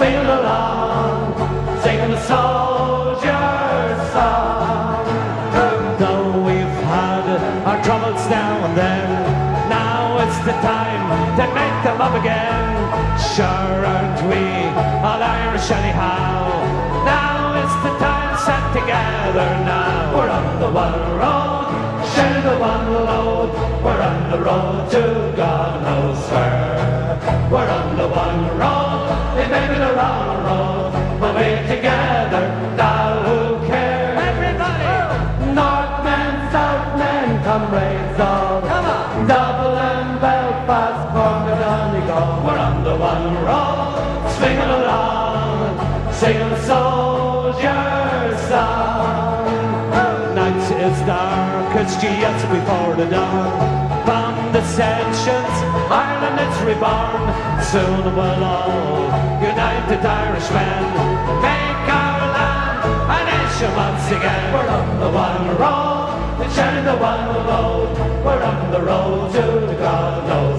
swinging along, singing the soldier's song. Though we've had our troubles now and then, now it's the time to make them up again. Sure aren't we all Irish anyhow? Now it's the time set together now. We're on the one road, sharing the one load. We're on the road to God knows where. We're on the one road, it may be the wrong road, but we're together, now who cares? Everybody! Northmen, Southmen, comrades all. Come on! Dublin, Belfast, Cork and Donegal. We're on the one road, swinging along, singing the soldier's song. Night is dark, it's just before the dawn. From the sections, Ireland is reborn. Soon we'll all united Irishmen make our land a nation once again. We're on the one road, sharing the one load. We're on the road to God knows